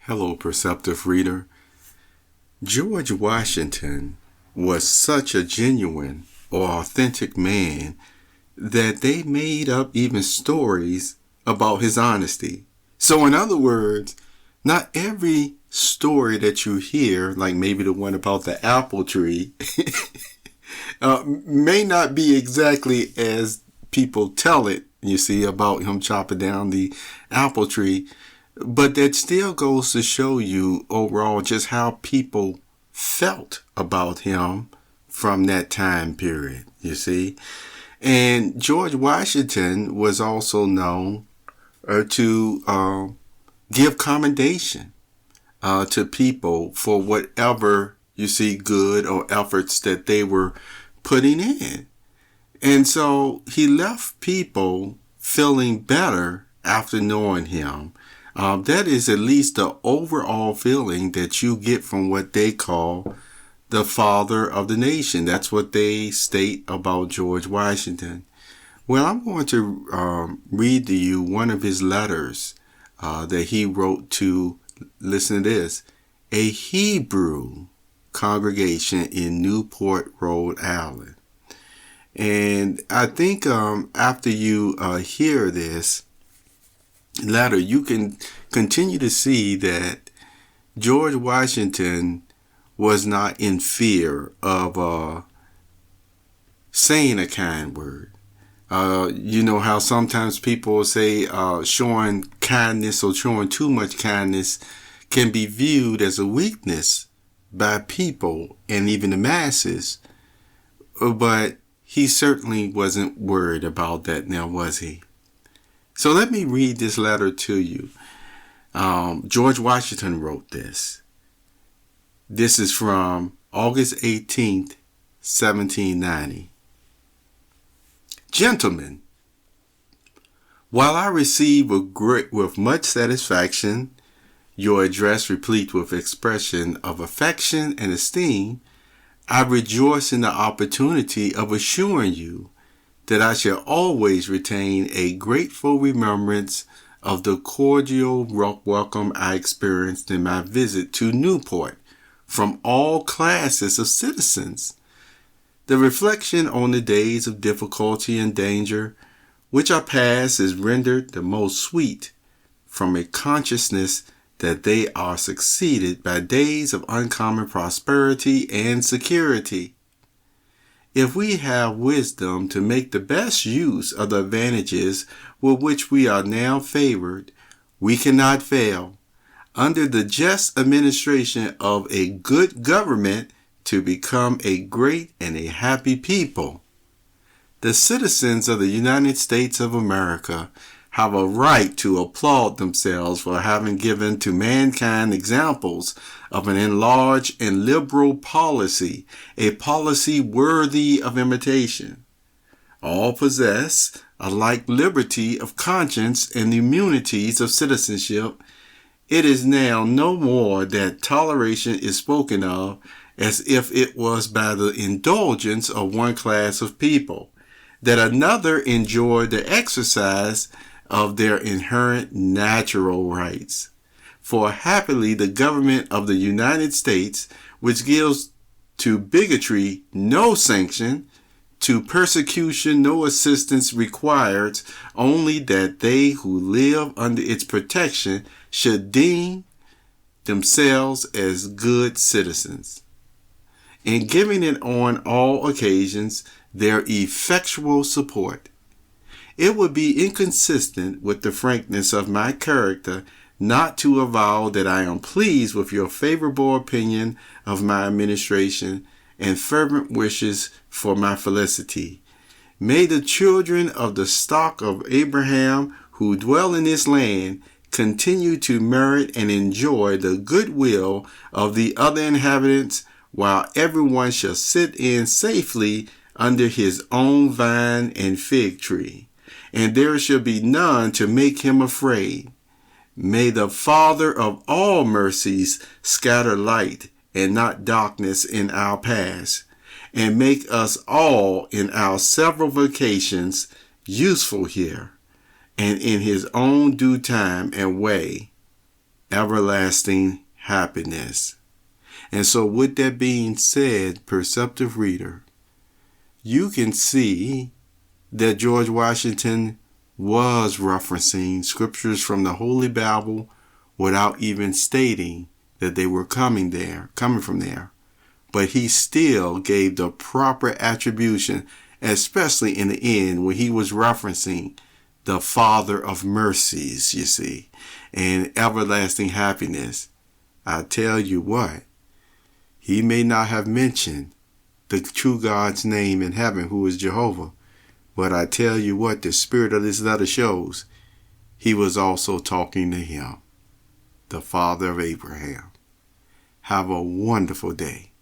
Hello, Perceptive reader. George Washington was such a genuine or authentic man that they made up even stories about his honesty. So in other words, not every story that you hear, like maybe the one about the apple tree, may not be exactly as people tell it, you see, about him chopping down the apple tree. But that still goes to show you overall just how people felt about him from that time period, you see. And George Washington was also known to give commendation to people for whatever, you see, good or efforts that they were putting in. And so he left people feeling better after knowing him. That is at least the overall feeling that you get from what they call the father of the nation. That's what they state about George Washington. Well, I'm going to read to you one of his letters that he wrote to, listen to this, a Hebrew congregation in Newport, Rhode Island. And I think after you hear this letter, you can continue to see that George Washington was not in fear of saying a kind word. You know how sometimes people say showing kindness or showing too much kindness can be viewed as a weakness by people and even the masses. But he certainly wasn't worried about that now, was he? So let me read this letter to you. George Washington wrote this. This is from August 18th, 1790. Gentlemen, while I receive with much satisfaction your address replete with expression of affection and esteem, I rejoice in the opportunity of assuring you that I shall always retain a grateful remembrance of the cordial welcome I experienced in my visit to Newport from all classes of citizens. The reflection on the days of difficulty and danger which I passed is rendered the most sweet from a consciousness that they are succeeded by days of uncommon prosperity and security. If we have wisdom to make the best use of the advantages with which we are now favored, we cannot fail, under the just administration of a good government, to become a great and a happy people. The citizens of the United States of America have a right to applaud themselves for having given to mankind examples of an enlarged and liberal policy, a policy worthy of imitation. All possess a like liberty of conscience and the immunities of citizenship. It is now no more that toleration is spoken of as if it was by the indulgence of one class of people, that another enjoyed the exercise of their inherent natural rights. For happily the government of the United States, which gives to bigotry no sanction, to persecution no assistance required, only that they who live under its protection should deem themselves as good citizens, in giving it on all occasions their effectual support. It would be inconsistent with the frankness of my character not to avow that I am pleased with your favorable opinion of my administration and fervent wishes for my felicity. May the children of the stock of Abraham who dwell in this land continue to merit and enjoy the goodwill of the other inhabitants, while everyone shall sit in safely under his own vine and fig tree, and there shall be none to make him afraid. May the Father of all mercies scatter light and not darkness in our paths, and make us all in our several vocations useful here, and in his own due time and way. everlasting happiness. And so with that being said, perceptive reader, you can see that George Washington was referencing scriptures from the Holy Bible without even stating that they were coming from there. But he still gave the proper attribution, especially in the end when he was referencing the Father of mercies, you see, and everlasting happiness. I tell you what, he may not have mentioned the true God's name in heaven, who is Jehovah, but I tell you what, the spirit of this letter shows he was also talking to him, the Father of Abraham. Have a wonderful day.